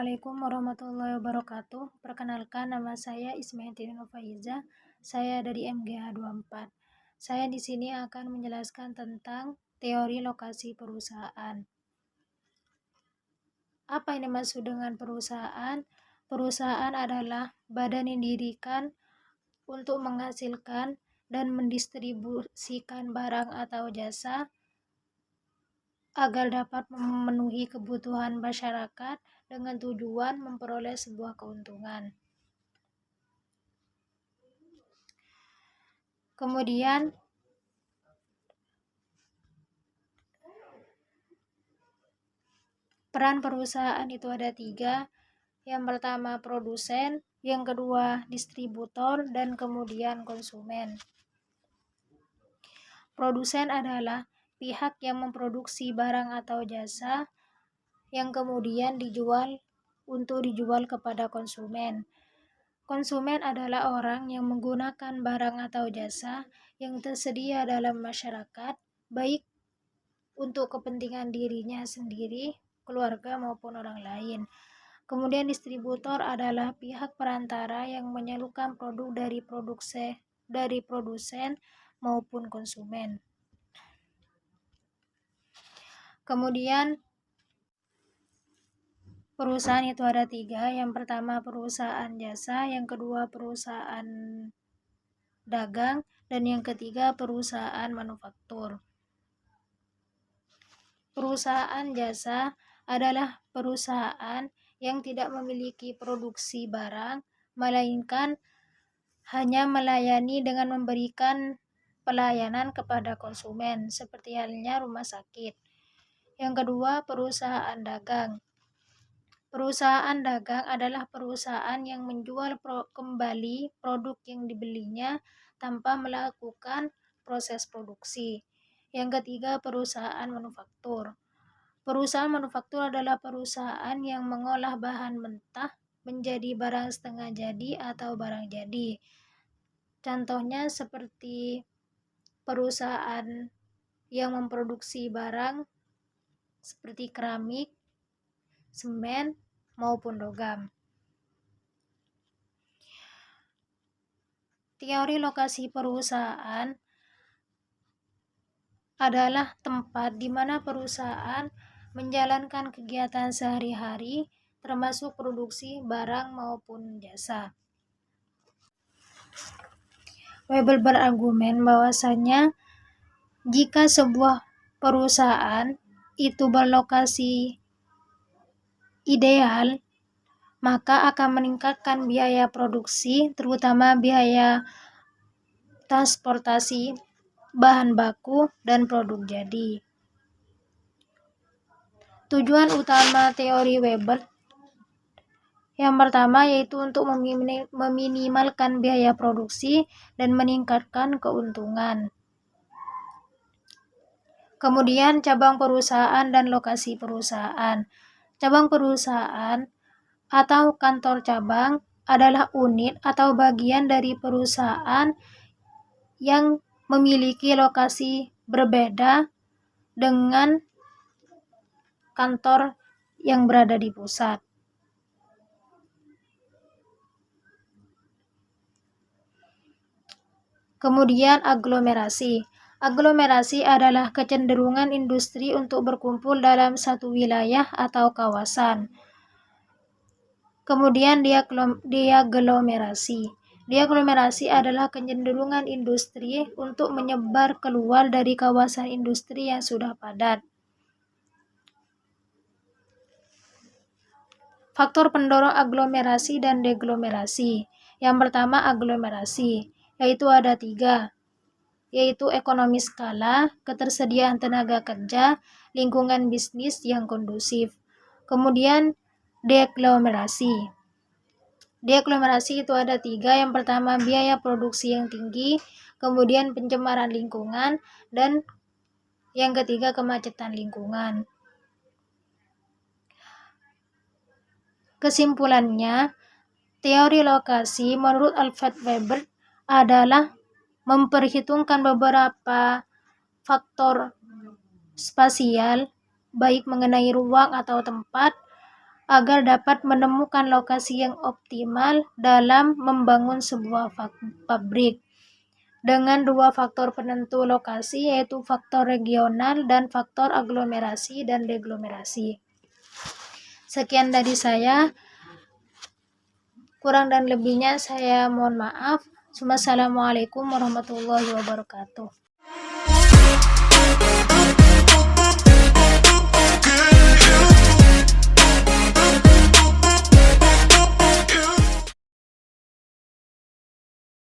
Assalamualaikum warahmatullahi wabarakatuh. Perkenalkan, nama saya Ismail Nufaiza. Saya dari MGH 24. Saya di sini akan menjelaskan tentang teori lokasi perusahaan. Apa yang dimaksud dengan perusahaan? Perusahaan adalah badan yang didirikan untuk menghasilkan dan mendistribusikan barang atau jasa agar dapat memenuhi kebutuhan masyarakat dengan tujuan memperoleh sebuah keuntungan. Kemudian, peran perusahaan itu ada 3. Yang pertama produsen, yang kedua distributor, dan kemudian konsumen. Produsen adalah pihak yang memproduksi barang atau jasa yang kemudian dijual kepada konsumen. Konsumen adalah orang yang menggunakan barang atau jasa yang tersedia dalam masyarakat, baik untuk kepentingan dirinya sendiri, keluarga, maupun orang lain. Kemudian distributor adalah pihak perantara yang menyalurkan produk dari produsen maupun konsumen. Kemudian perusahaan itu ada 3. Yang pertama perusahaan jasa, yang kedua perusahaan dagang, dan yang ketiga perusahaan manufaktur. Perusahaan jasa adalah perusahaan yang tidak memiliki produksi barang, melainkan hanya melayani dengan memberikan pelayanan kepada konsumen, seperti halnya rumah sakit. Yang kedua, perusahaan dagang. Perusahaan dagang adalah perusahaan yang menjual kembali produk yang dibelinya tanpa melakukan proses produksi. Yang ketiga, perusahaan manufaktur. Perusahaan manufaktur adalah perusahaan yang mengolah bahan mentah menjadi barang setengah jadi atau barang jadi. Contohnya seperti perusahaan yang memproduksi barang seperti keramik, semen, maupun logam. Teori lokasi perusahaan adalah tempat di mana perusahaan menjalankan kegiatan sehari-hari, termasuk produksi barang maupun jasa. Weber berargumen bahwasanya jika sebuah perusahaan itu berlokasi ideal, maka akan meningkatkan biaya produksi, terutama biaya transportasi bahan baku dan produk jadi. Tujuan utama teori Weber yang pertama yaitu untuk meminimalkan biaya produksi dan meningkatkan keuntungan. Kemudian cabang perusahaan dan lokasi perusahaan. Cabang perusahaan atau kantor cabang adalah unit atau bagian dari perusahaan yang memiliki lokasi berbeda dengan kantor yang berada di pusat. Kemudian aglomerasi. Aglomerasi adalah kecenderungan industri untuk berkumpul dalam satu wilayah atau kawasan. Kemudian diaglomerasi. Diaglomerasi adalah kecenderungan industri untuk menyebar keluar dari kawasan industri yang sudah padat. Faktor pendorong aglomerasi dan deglomerasi. Yang pertama aglomerasi, yaitu ada 3, yaitu ekonomi skala, ketersediaan tenaga kerja, lingkungan bisnis yang kondusif. Kemudian deaglomerasi. Deaglomerasi itu ada 3, yang pertama biaya produksi yang tinggi, kemudian pencemaran lingkungan, dan yang ketiga kemacetan lingkungan. Kesimpulannya, teori lokasi menurut Alfred Weber adalah memperhitungkan beberapa faktor spasial, baik mengenai ruang atau tempat, agar dapat menemukan lokasi yang optimal dalam membangun sebuah pabrik. Dengan dua faktor penentu lokasi, yaitu faktor regional dan faktor aglomerasi dan deglomerasi. Sekian dari saya, kurang dan lebihnya saya mohon maaf. Wassalamualaikum warahmatullahi wabarakatuh.